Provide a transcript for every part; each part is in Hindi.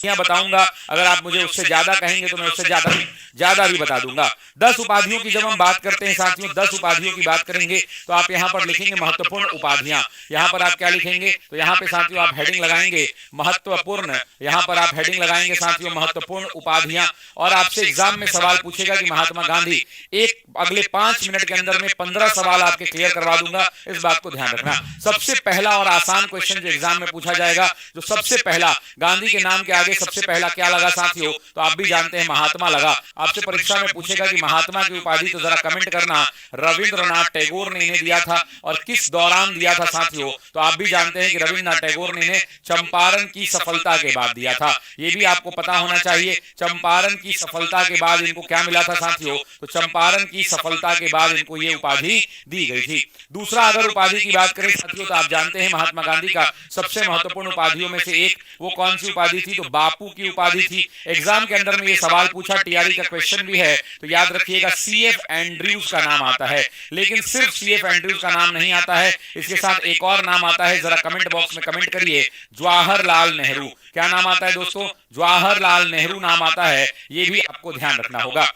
बताऊंगा। अगर आप मुझे उससे ज्यादा कहेंगे तो मैं उससे ज्यादा भी बता दूंगा। 10 उपाधियों की जब हम बात करते हैं साथियों, 10 उपाधियों की बात करेंगे तो आप यहाँ पर लिखेंगे महत्वपूर्ण उपाधियां। यहाँ पर आप क्या लिखेंगे, तो यहाँ पे साथियों आप हेडिंग लगाएंगे महत्वपूर्ण, यहाँ पर आप हेडिंग लगाएंगे साथियों महत्वपूर्ण उपाधियां। और आपसे एग्जाम में सवाल पूछेगा कि महात्मा गांधी, एक अगले 5 मिनट के अंदर में 15 सवाल आपके क्लियर करवा दूंगा, इस बात को ध्यान रखना। सबसे पहला और आसान क्वेश्चन जो एग्जाम में पूछा जाएगा, जो सबसे पहला गांधी के नाम के आगे सबसे पहला क्या लगा साथियों, तो आप भी जानते हैं महात्मा लगा। आपसे परीक्षा में पूछेगा कि महात्मा की उपाधि, तो जरा कमेंट करना रविंद्रनाथ टैगोर ने इन्हें दिया था और किस दौरान दिया था साथियों, तो आप भी जानते हैं कि रविंद्रनाथ टैगोर ने इन्हें चंपारण की सफलता के बाद दिया था। ये भी आपको पता होना चाहिए, चंपारण की सफलता के बाद इनको क्या मिला था साथियों, तो चंपारण की सफलता के बाद इनको ये उपाधि दी गई थी। दूसरा अगर उपाधि की बात करें साथियों, तो आप जानते हैं महात्मा गांधी का सबसे महत्वपूर्ण उपाधियों में से एक वो कौन सी उपाधि थी, तो बापू की उपाधि थी। एग्जाम के अंदर में ये सवाल पूछा, टीआरई का क्वेश्चन भी है, तो याद रखिएगा सीएफ एंड्रयूज का नाम आता है। लेकिन सिर्फ सीएफ एंड्रयूज का नाम नहीं आता है, इसके साथ एक और नाम आता है, जरा कमेंट बॉक्स में कमेंट करिए, जवाहरलाल नेहरू। क्या नाम आता है दोस्तों, जवाहरलाल नेहरू नाम आता है, ये भी आपको ध्यान रखना होगा।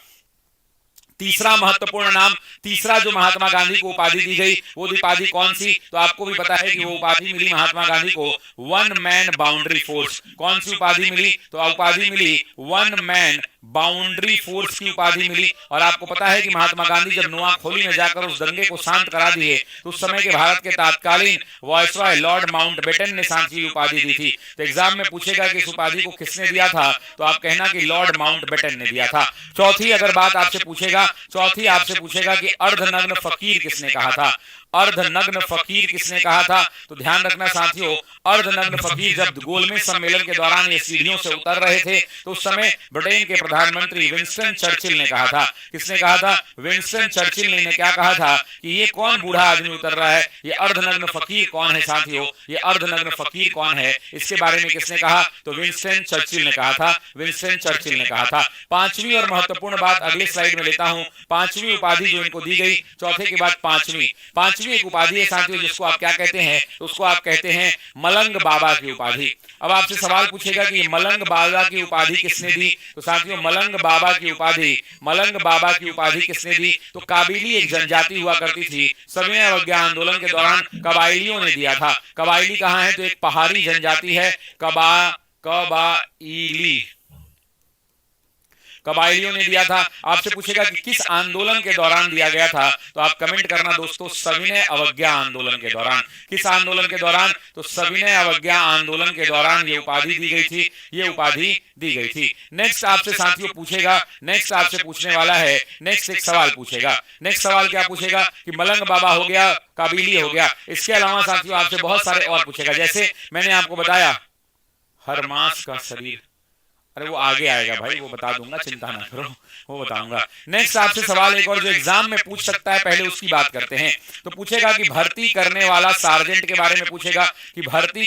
तीसरा महत्वपूर्ण नाम, तीसरा जो महात्मा गांधी को उपाधि दी गई वो उपाधि कौन सी, तो आपको भी पता है कि वो उपाधि मिली महात्मा गांधी को वन मैन बाउंड्री फोर्स। कौन सी उपाधि मिली, तो उपाधि मिली वन मैन बाउंड्री फोर्स की उपाधि मिली। और आपको पता है कि महात्मा गांधी जब नुआखोली में जाकर उस दंगे को शांत करा दिए, तो उस समय के भारत के तत्कालीन वायसराय लॉर्ड माउंटबेटन ने शांति की उपाधि दी थी। तो एग्जाम में पूछेगा कि इस उपाधि को किसने दिया था, तो आप कहना कि लॉर्ड माउंटबेटन ने दिया था। चौथी अगर बात आपसे पूछेगा, चौथी आपसे पूछेगा कि अर्धनग्न फकीर किसने कहा था, अर्धनग्न फकीर किसने कहा था, तो ध्यान रखना साथियों, अर्धनग्न फकीर जब गोलमेज सम्मेलन के दौरान ये सीढ़ियों से उतर रहे थे, तो उस समय ब्रिटेन के प्रधानमंत्री विंस्टन चर्चिल ने कहा था। किसने कहा था, विंस्टन चर्चिल ने क्या कहा था कि ये कौन बूढ़ा आदमी उतर रहा है, ये अर्धनग्न फकीर कौन है साथियों, ये अर्धनग्न फकीर कौन है, इसके बारे में किसने कहा, तो विंस्टन चर्चिल ने कहा था, विंस्टन चर्चिल ने कहा था। पांचवी और महत्वपूर्ण बात अगली स्लाइड में लेता हूं, पांचवी उपाधि जो इनको दी गई, चौथे के बाद पांचवी एक उपाधि है साथियों, जिसको आप क्या कहते हैं, तो उसको आप कहते हैं मलंग बाबा की उपाधि। अब आपसे सवाल पूछेगा कि मलंग बाबा की उपाधि किसने दी, तो साथियों मलंग बाबा की उपाधि, मलंग बाबा की उपाधि किसने दी, तो काबिली एक जनजाति हुआ करती थी, सविनय अवज्ञा आंदोलन के दौरान कबायलियों ने दिया था। कबायली कहाँ है, तो एक पहाड़ी जनजाति है, कबाइली, कबायलियों ने दिया था। आपसे पूछेगा कि किस आंदोलन के दौरान दिया गया था, तो आप कमेंट करना दोस्तों, सविनय अवज्ञा आंदोलन के दौरान। किस आंदोलन के दौरान, तो सविनय अवज्ञा आंदोलन के दौरान ये उपाधि दी गई थी, ये उपाधि दी गई थी। नेक्स्ट आपसे साथियों पूछेगा, नेक्स्ट आपसे पूछने वाला है, नेक्स्ट एक सवाल पूछेगा। नेक्स्ट सवाल क्या पूछेगा कि मलंग बाबा हो गया, काबिली हो गया, इसके अलावा साथियों आपसे बहुत सारे और पूछेगा। जैसे मैंने आपको बताया हर मास का शरीर, अरे वो आगे आएगा भाई, वो बता दूंगा, चिंता ना करो, वो बताऊंगा। नेक्स्ट आपसे सवाल एक और जो एग्जाम में पूछ सकता है, पहले उसकी बात करते हैं। तो पूछेगा कि भर्ती करने वाला सार्जेंट के बारे में पूछेगा, कि भर्ती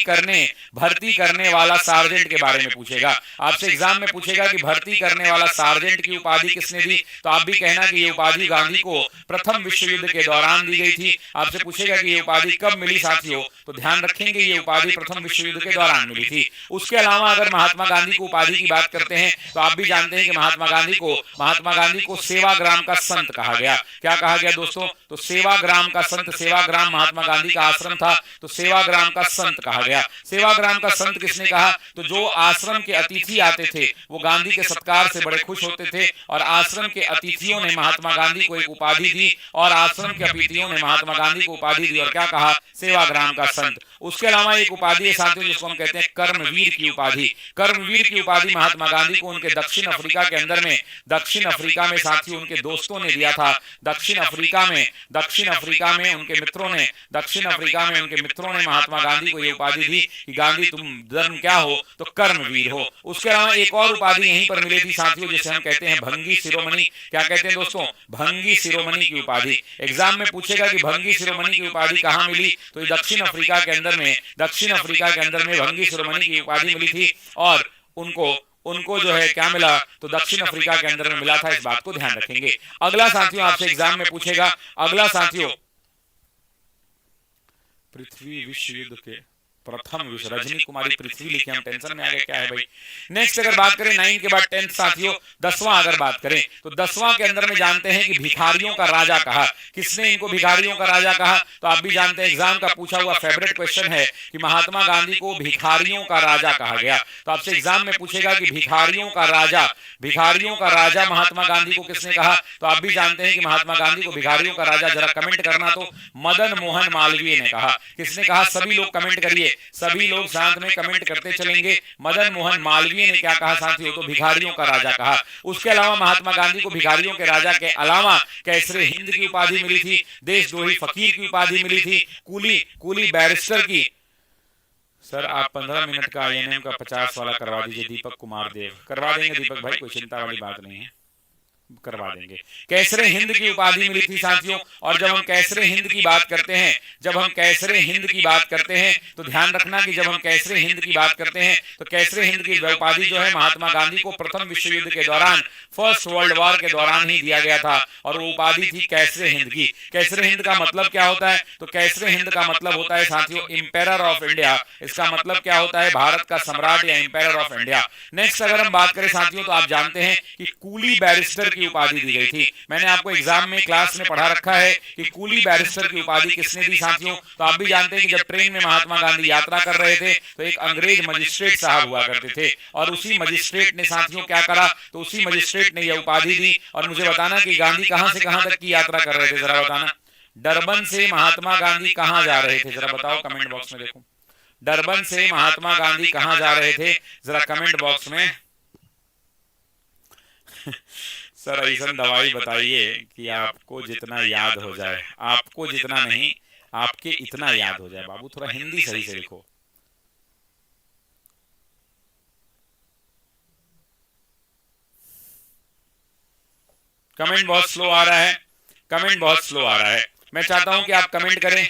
करने वाला सार्जेंट के बारे में पूछेगा। आपसे एग्जाम में पूछेगा कि भर्ती करने वाला सार्जेंट की उपाधि किसने दी, तो आप भी कहना कि ये उपाधि गांधी को प्रथम विश्व युद्ध के दौरान दी गई थी। आपसे पूछेगा कि ये उपाधि कब मिली साथियों, तो ध्यान रखेंगे ये उपाधि प्रथम विश्व युद्ध के दौरान मिली थी। उसके अलावा अगर महात्मा गांधी को उपाधि की बात करते हैं, तो आप भी जानते हैं कि महात्मा गांधी को सेवाग्राम का संत कहा गया। क्या कहा गया दोस्तों, तो सेवाग्राम का संत, सेवाग्राम महात्मा गांधी का आश्रम था, तो सेवाग्राम का संत कहा गया। सेवाग्राम का संत किसने कहा, तो जो आश्रम के अतिथि आते थे वो गांधी के सत्कार से बड़े खुश होते थे, और आश्रम के अतिथियों ने महात्मा गांधी को एक उपाधि दी, और आश्रम के अतिथियों ने महात्मा गांधी को उपाधि दी, और क्या कहा, सेवाग्राम का संत। उसके अलावा एक उपाधि है साथियों जिसको हम कहते हैं कर्मवीर की उपाधि। कर्मवीर की उपाधि महात्मा गांधी को उनके दक्षिण अफ्रीका के अंदर में, दक्षिण अफ्रीका में साथियों उनके दोस्तों ने दिया था। दक्षिण अफ्रीका में उनके मित्रों ने महात्मा गांधी को यह उपाधि दी कि गांधी तुम धर्म क्या हो, तो कर्मवीर हो। उसके अलावा एक और उपाधि यहीं पर मिली थी साथियों, जिसे हम कहते हैं भंगी शिरोमणि। क्या कहते हैं दोस्तों, भंगी शिरोमणि की उपाधि। एग्जाम में पूछेगा कि भंगी शिरोमणि की उपाधि कहां मिली, तो दक्षिण अफ्रीका के अंदर में भंगी शिरोमणि की उपाधि मिली थी, और उनको जो है क्या मिला, तो दक्षिण अफ्रीका के अंदर में मिला था। इस बात को ध्यान रखेंगे। अगला साथियों आपसे एग्जाम में पूछेगा, अगला साथियों पृथ्वी विश्व युद्ध के प्रथम विश्व, रजनी कुमारी पृथ्वी लिखी, हम टेंशन में आ गए क्या है भाई। नेक्स्ट अगर बात करें 9 के बाद 10 साथियों, 10वां अगर बात करें तो 10वां के अंदर में जानते हैं कि भिखारियों का राजा कहा। किसने इनको भिखारियों का राजा कहा? तो आप भी जानते हैं एग्जाम का पूछा हुआ फेवरेट क्वेश्चन है कि महात्मा गांधी को भिखारियों का राजा कहा गया। तो आपसे एग्जाम में पूछेगा कि भिखारियों का राजा महात्मा गांधी को किसने कहा? तो आप भी जानते हैं कि महात्मा गांधी को भिखारियों का राजा, जरा कमेंट करना तो मदन मोहन मालवीय ने कहा। किसने कहा? सभी लोग कमेंट करिए, सभी लोग साथ में कमेंट करते चलेंगे। मदन मोहन मालवीय ने क्या कहा साथियों? तो भिखारियों का राजा कहा। उसके अलावा महात्मा गांधी को भिखारियों के राजा के अलावा कैसरे हिंद की उपाधि मिली थी, देशद्रोही फकीर की उपाधि मिली थी, कूली बैरिस्टर की। सर आप 15 मिनट का INM का 50 वाला करवा दीजिए। दीपक कुमार देव करवा देंगे दीपक भाई, कोई चिंता वाली बात नहीं है, करवा देंगे। कैसरे हिंद की उपाधि मिली थी साथियों। और जब हम कैसरे हिंद की बात करते हैं, तो ध्यान रखना कि जब हम कैसरे हिंद की बात करते हैं तो कैसरे हिंद की उपाधि जो है महात्मा गांधी को प्रथम विश्व युद्ध के दौरान, फर्स्ट वर्ल्ड वॉर के दौरान ही दिया गया था और वो उपाधि थी कैसरे हिंद की। कैसरे हिंद का मतलब क्या होता है? तो कैसरे हिंद का मतलब होता है साथियों इंपेरर ऑफ इंडिया। इसका मतलब क्या होता है? भारत का सम्राट या इंपेरर ऑफ इंडिया। नेक्स्ट अगर हम बात करें साथियों तो आप जानते हैं कि कूली बैरिस्टर की उपाधि दी गई थी। मैंने आपको एग्जाम में क्लास में पढ़ा रखा है कि कूली बैरिस्टर की उपाधि किसने दी साथियों? तो आप भी जानते हैं कि जब ट्रेन में महात्मा गांधी यात्रा कर रहे थे तो एक अंग्रेज मजिस्ट्रेट साहब हुआ करते थे और उसी मजिस्ट्रेट ने साथियों क्या करा? तो उसी मजिस्ट्रेट ने यह उपाधि दी। और मुझे बताना कि गांधी कहां से कहां तक की यात्रा कर रहे थे, जरा बताना। डरबन से महात्मा गांधी कहां जा रहे थे, जरा बताओ कमेंट बॉक्स में। देखो डरबन से महात्मा गांधी कहां जा रहे थे, जरा कमेंट बॉक्स में। सर ऐसा दवाई बताइए कि आपको जितना याद हो जाए, आपको जितना नहीं, आपके इतना याद हो जाए। बाबू थोड़ा हिंदी सही से लिखो। कमेंट बहुत स्लो आ रहा है, मैं चाहता हूं कि आप कमेंट करें।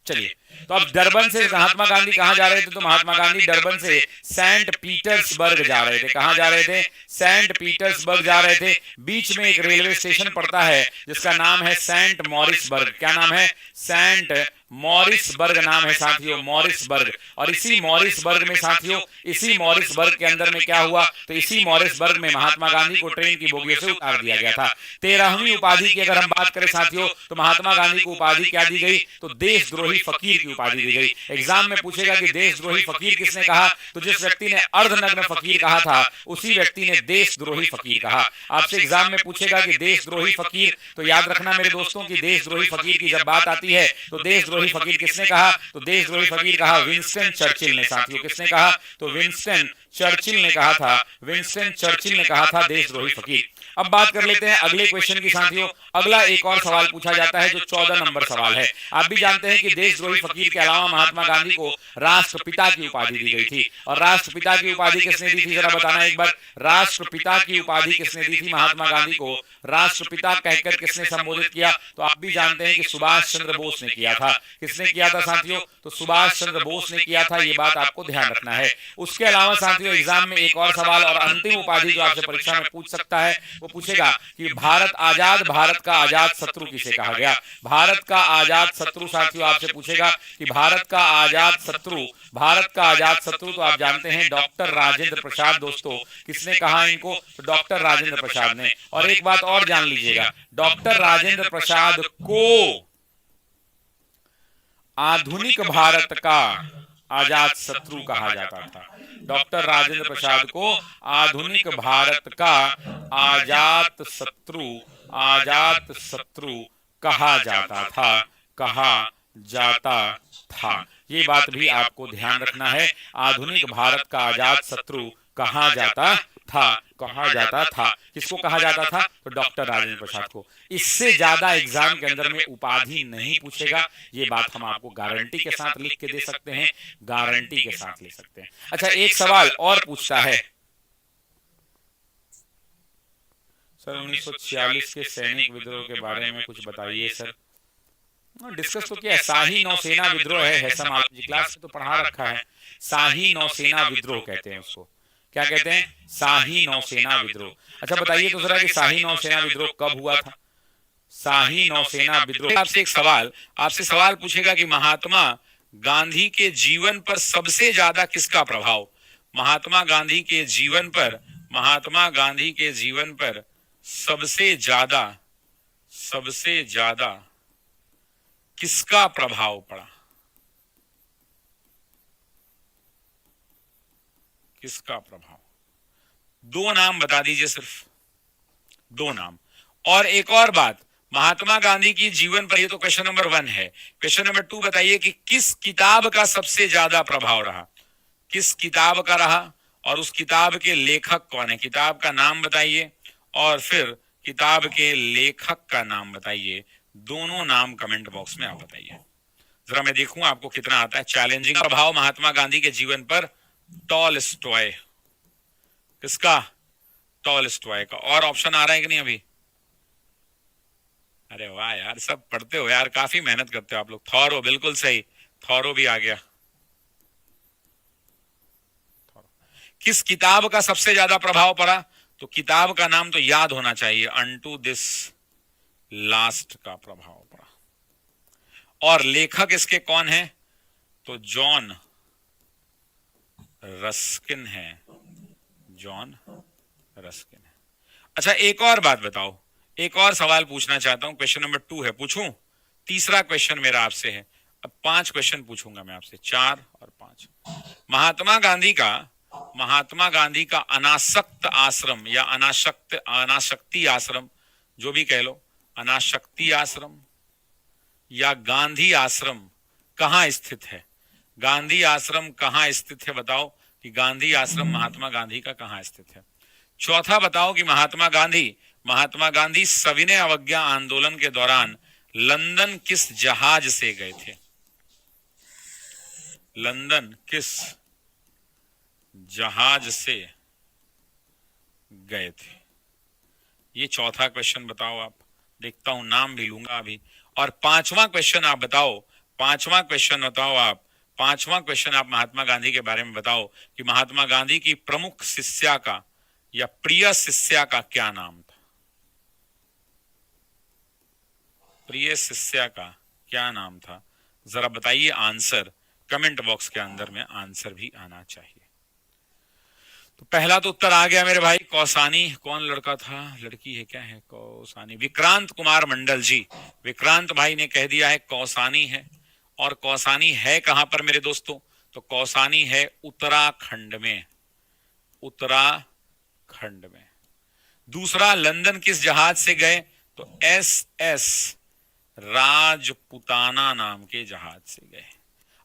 चलिए तो अब डरबन से महात्मा गांधी कहां जा रहे थे? तो महात्मा गांधी डरबन से सेंट पीटर्सबर्ग जा रहे थे। कहां जा रहे थे? सेंट पीटर्सबर्ग जा रहे थे। बीच में एक रेलवे स्टेशन पड़ता है जिसका नाम है सेंट मॉरिसबर्ग। क्या नाम है? सेंट मॉरिसबर्ग नाम है साथियों, मॉरिसबर्ग। और इसी मॉरिसबर्ग में साथियों, इसी मॉरिसबर्ग के अंदर में क्या हुआ? तो इसी मॉरिसबर्ग में महात्मा गांधी को ट्रेन की बोगियों से उतार दिया गया था। 13वीं उपाधि की अगर हम बात करें साथियों तो महात्मा गांधी को उपाधि क्या दी गई? तो देशद्रोही फकीर की उपाधि दी गई। एग्जाम में पूछेगा कि देशद्रोही फकीर किसने कहा? तो जिस व्यक्ति ने अर्धनग्न फकीर कहा था उसी व्यक्ति ने देशद्रोही फकीर कहा। आपसे एग्जाम में पूछेगा कि देशद्रोही फकीर, तो याद रखना मेरे दोस्तों की देशद्रोही फकीर की जब बात आती है तो देशद्रोही फकीर किसने कहा? तो देशद्रोही फकीर कहा विंस्टन चर्चिल ने साथियों। किसने कहा? तो विंस्टन चर्चिल ने कहा था, विंस्टन चर्चिल ने कहा था देशद्रोही फकीर। अब बात कर लेते हैं अगले क्वेश्चन की साथियों। अगला एक और सवाल पूछा जाता है जो 14 नंबर सवाल है। आप भी जानते हैं कि देशद्रोही फकीर के अलावा महात्मा गांधी को राष्ट्रपिता की उपाधि दी गई थी। और राष्ट्रपिता की उपाधि किसने दी थी, जरा बताना एक बार। राष्ट्रपिता की उपाधि किसने दी थी महात्मा गांधी को? राष्ट्रपिता कहकर किसने संबोधित किया? तो आप भी जानते हैं कि सुभाष चंद्र बोस ने किया था। किसने किया था साथियों? तो सुभाष चंद्र बोस ने किया था। ये बात आपको ध्यान रखना है। उसके अलावा साथियों एग्जाम में एक और सवाल और अंतिम उपाधि जो आपसे परीक्षा में पूछ सकता है वो पूछेगा कि भारत का आजाद शत्रु किसे कहा गया? भारत का आजाद शत्रु साथियों आपसे पूछेगा कि भारत का आजाद शत्रु तो आप जानते हैं डॉक्टर राजेंद्र प्रसाद। दोस्तों किसने कहा इनको? तो डॉक्टर राजेंद्र प्रसाद ने। और एक बात और जान लीजिएगा, डॉक्टर राजेंद्र प्रसाद को आधुनिक भारत का आजाद शत्रु कहा जाता था। डॉक्टर राजेंद्र प्रसाद को आधुनिक भारत का आजाद शत्रु कहा जाता था। ये बात भी आपको ध्यान रखना है। आधुनिक भारत का आजाद शत्रु कहा जाता था। किसको कहा जाता था? तो डॉक्टर राजेंद्र प्रसाद को। इससे ज्यादा एग्जाम के अंदर में उपाधि नहीं पूछेगा, ये बात हम आपको गारंटी के साथ लिख के दे सकते हैं, गारंटी के साथ ले सकते हैं। अच्छा एक सवाल और पूछता है सर 1946 के सैनिक विद्रोह के बारे में कुछ बताइए सर। डिस्कस तो किया है, शाही नौसेना विद्रोह है। हैसम आप जी क्लास में तो पढ़ा रखा है। शाही नौसेना विद्रोह कहते हैं उसको। क्या कहते हैं? शाही नौसेना विद्रोह। अच्छा बताइए तो जरा कि शाही नौसेना विद्रोह कब हुआ था? शाही नौसेना विद्रोह। आपसे एक सवाल, आपसे सवाल पूछेगा कि महात्मा गांधी के जीवन पर सबसे ज्यादा किसका प्रभाव? महात्मा गांधी के जीवन पर, महात्मा गांधी के जीवन पर सबसे ज्यादा किसका प्रभाव पड़ा? किसका प्रभाव? दो नाम बता दीजिए, सिर्फ दो नाम। और एक और बात, महात्मा गांधी की जीवन पर, ये तो क्वेश्चन नंबर 1 है। क्वेश्चन नंबर 2 बताइए कि किस किताब का सबसे ज्यादा प्रभाव रहा? किस किताब का रहा और उस किताब के लेखक कौन है? किताब का नाम बताइए और फिर किताब के लेखक का नाम बताइए। दोनों नाम कमेंट बॉक्स में आप बताइए, जरा मैं देखूं आपको कितना आता है। चैलेंजिंग प्रभाव महात्मा गांधी के जीवन पर टॉलस्टॉय। किसका? टॉलस्टॉय का। और ऑप्शन आ रहा है कि नहीं अभी? अरे वाह यार, सब पढ़ते हो यार, काफी मेहनत करते हो आप लोग। थॉरो, बिल्कुल सही, थॉरो भी आ गया। किस किताब का सबसे ज्यादा प्रभाव पड़ा? तो किताब का नाम तो याद होना चाहिए, अनटू दिस लास्ट का प्रभाव पड़ा। और लेखक इसके कौन है? तो जॉन रस्किन है, जॉन रस्किन है। अच्छा, एक और बात बताओ, एक और सवाल पूछना चाहता हूं। क्वेश्चन नंबर 2 है, पूछूं? तीसरा क्वेश्चन मेरा आपसे है। अब 5 क्वेश्चन पूछूंगा मैं आपसे, 4 और 5। महात्मा गांधी का अनासक्त आश्रम या अनाशक्ति आश्रम, जो भी कह लो, अनाशक्ति आश्रम या गांधी आश्रम कहां स्थित है? गांधी आश्रम कहां स्थित है? बताओ कि गांधी आश्रम महात्मा गांधी का कहां स्थित है। चौथा बताओ कि महात्मा गांधी सविनय अवज्ञा आंदोलन के दौरान लंदन किस जहाज से गए थे? लंदन किस जहाज से गए थे? ये चौथा क्वेश्चन बताओ आप। देखता हूं, नाम भी लूंगा अभी। और 5वां क्वेश्चन आप बताओ, 5वां क्वेश्चन बताओ आप, 5वां क्वेश्चन आप महात्मा गांधी के बारे में बताओ कि महात्मा गांधी की प्रमुख शिष्या का या प्रिय शिष्या का क्या नाम था? प्रिय शिष्या का क्या नाम था? जरा बताइए आंसर, कमेंट बॉक्स के अंदर में आंसर भी आना चाहिए। तो पहला तो उत्तर आ गया मेरे भाई, कौसानी। कौन लड़का था? लड़की है क्या है? कौसानी, विक्रांत कुमार मंडल जी। विक्रांत भाई ने कह दिया है कौसानी है। और कौसानी है कहां पर मेरे दोस्तों? तो कौसानी है उत्तराखंड में, उत्तराखंड में। दूसरा, लंदन किस जहाज से गए? तो SS राजपुताना नाम के जहाज से गए।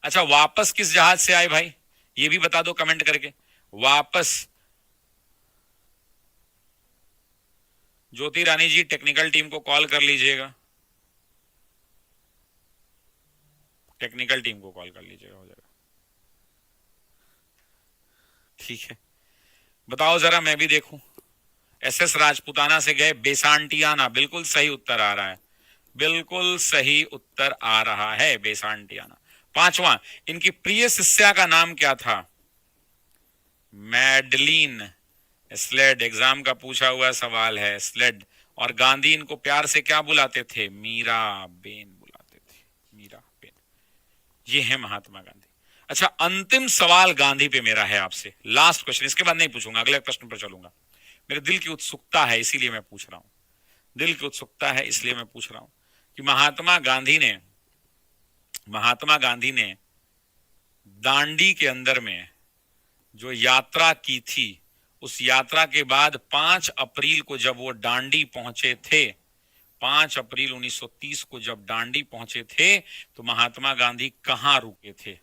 अच्छा, वापस किस जहाज से आए भाई? ये भी बता दो कमेंट करके। वापस, ज्योति रानी जी टेक्निकल टीम को कॉल कर लीजिएगा, टेक्निकल टीम को कॉल कर लीजिएगा, हो जाएगा। ठीक है, बताओ जरा, मैं भी देखूं। SS राजपुताना से गए, बेसांटियाना। बिल्कुल सही उत्तर आ रहा है, बिल्कुल सही उत्तर आ रहा है, बेसांटियाना। 5वां, इनकी प्रिय शिष्या का नाम क्या था? Madeline slayed. एग्जाम का पूछा हुआ सवाल है, स्लेड। और गांधी इनको प्यार से क्या बुलाते थे? मीरा बेन बुलाते थे, मीरा बेन। ये है महात्मा गांधी। अच्छा, अंतिम सवाल गांधी पे मेरा है आपसे, लास्ट क्वेश्चन। इसके बाद नहीं पूछूंगा, अगले प्रश्न पर चलूंगा। मेरे दिल की उत्सुकता है इसीलिए मैं पूछ रहा हूं, दिल की उत्सुकता है इसलिए मैं पूछ रहा हूं कि महात्मा गांधी ने दांडी के अंदर में जो यात्रा की थी, उस यात्रा के बाद 5 अप्रैल को जब वो दांडी पहुंचे थे, 5 अप्रैल 1930 को जब दांडी पहुंचे थे, तो महात्मा गांधी कहां रुके थे?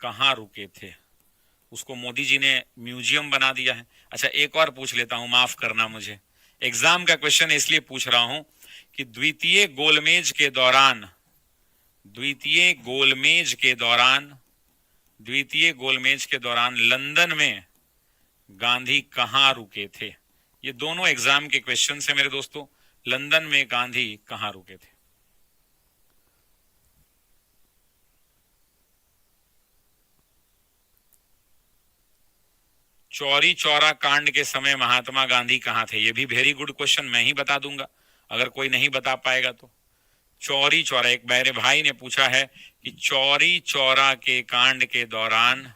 कहां रुके थे? उसको मोदी जी ने म्यूजियम बना दिया है। अच्छा, एक और पूछ लेता हूं, माफ करना मुझे, एग्जाम का क्वेश्चन है इसलिए पूछ रहा हूं कि द्वितीय गोलमेज के दौरान लंदन में गांधी कहां रुके थे? ये दोनों एग्जाम के क्वेश्चन है मेरे दोस्तों। लंदन में गांधी कहां रुके थे? चौरी चौरा कांड के समय महात्मा गांधी कहां थे? ये भी वेरी गुड क्वेश्चन, मैं ही बता दूंगा अगर कोई नहीं बता पाएगा तो। चौरी चौरा, एक मेरे भाई ने पूछा है कि चौरी चौरा के कांड के दौरान,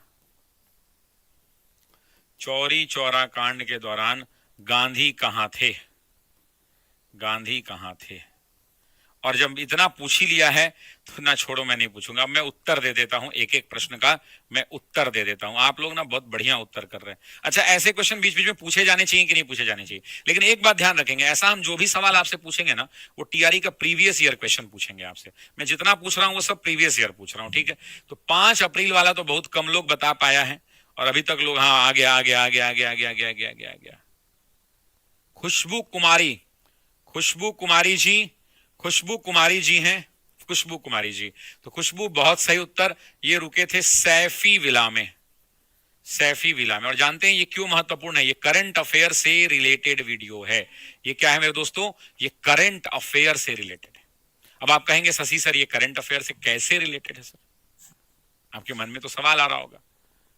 चौरी चौरा कांड के दौरान गांधी कहां थे, गांधी कहां थे। और जब इतना पूछ ही लिया है तो ना छोड़ो, मैं नहीं पूछूंगा, अब मैं उत्तर दे देता हूं, एक एक प्रश्न का मैं उत्तर दे देता हूं। आप लोग ना बहुत बढ़िया उत्तर कर रहे हैं। अच्छा, ऐसे क्वेश्चन बीच बीच में पूछे जाने चाहिए कि नहीं पूछे जाने चाहिए, लेकिन एक बात ध्यान रखेंगे, ऐसा हम जो भी सवाल आपसे पूछेंगे ना वो टीआरई का प्रीवियस ईयर क्वेश्चन पूछेंगे आपसे। मैं जितना पूछ रहा हूं वो सब प्रीवियस ईयर पूछ रहा हूं, ठीक है। तो 5 अप्रैल वाला तो बहुत कम लोग बता पाया है, और अभी तक लोग हाँ आ गया आ गया आ गया आ गया आ गया आ गया आ गया आ गया आ गया। खुशबू कुमारी, खुशबू कुमारी जी, खुशबू कुमारी जी हैं, खुशबू कुमारी जी। तो खुशबू बहुत सही उत्तर। ये रुके थे सैफी विला में, सैफी विला में। और जानते हैं ये क्यों महत्वपूर्ण है? ये करंट अफेयर से रिलेटेड वीडियो है। ये क्या है मेरे दोस्तों? ये करंट अफेयर से रिलेटेड है। अब आप कहेंगे शशि सर ये करंट अफेयर से कैसे रिलेटेड है सर? आपके मन में तो सवाल आ रहा होगा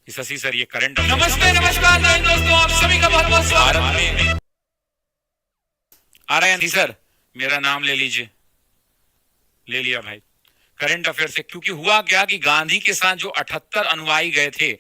कि शशि सर ये करंट अफेयर। नमस्ते, नमस्कार दोस्तों, आप सभी का बहुत बहुत स्वागत है। आ रहे हैं सर, मेरा नाम ले लीजिए। ले लिया भाई। करंट अफेयर से, क्योंकि हुआ क्या कि गांधी के साथ जो 78 अनुयायी गए थे,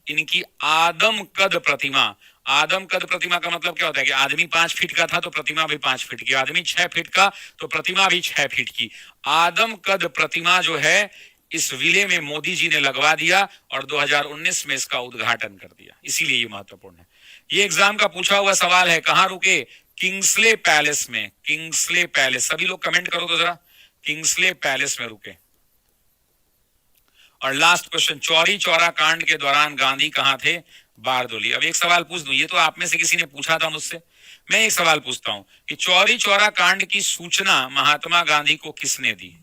इनकी आदम कद प्रतिमा, आदम कद प्रतिमा का मतलब क्या होता है कि आदमी 5 फीट का था तो प्रतिमा भी 5 फीट की, आदमी 6 फीट का तो प्रतिमा भी 6 फीट की। आदम कद प्रतिमा जो है इस विले में मोदी जी ने लगवा दिया और 2019 में इसका उद्घाटन कर दिया, इसीलिए ये महत्वपूर्ण है। ये एग्जाम का पूछा हुआ सवाल है। कहां रुके? किंग्सले पैलेस में, किंग्सले पैलेस। सभी लोग कमेंट करो तो जरा, किंग्सले पैलेस में रुके। और लास्ट क्वेश्चन, चौरी चौरा कांड के दौरान गांधी कहां थे? बारदोली। अब एक सवाल पूछ दूं, ये तो आप में से किसी ने पूछा था मुझसे, मैं एक सवाल पूछता हूं कि चौरी चौरा कांड की सूचना महात्मा गांधी को किसने दी?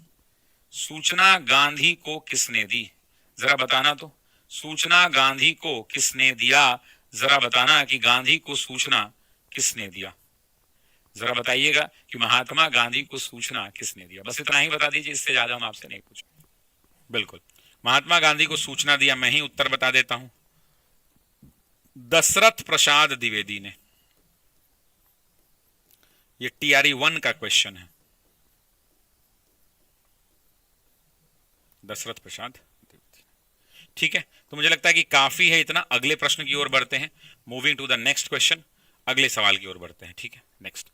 सूचना गांधी को किसने दी? जरा बताना तो, सूचना गांधी को किसने दिया? जरा बताना कि गांधी को सूचना किसने दिया। जरा बताइएगा कि महात्मा गांधी को सूचना किसने दिया। बस इतना ही बता दीजिए, इससे ज्यादा हम आपसे नहीं पूछेंगे। बिल्कुल, महात्मा गांधी को सूचना दिया। मैं ही उत्तर बता देता हूं, दशरथ प्रसाद द्विवेदी ने। ये टीआरई 1 का क्वेश्चन है, दशरथ प्रसाद द्विवेदी। ठीक है, तो मुझे लगता है कि काफी है इतना। अगले प्रश्न की ओर बढ़ते हैं, moving to the next question, अगले सवाल की ओर बढ़ते हैं। ठीक है, नेक्स्ट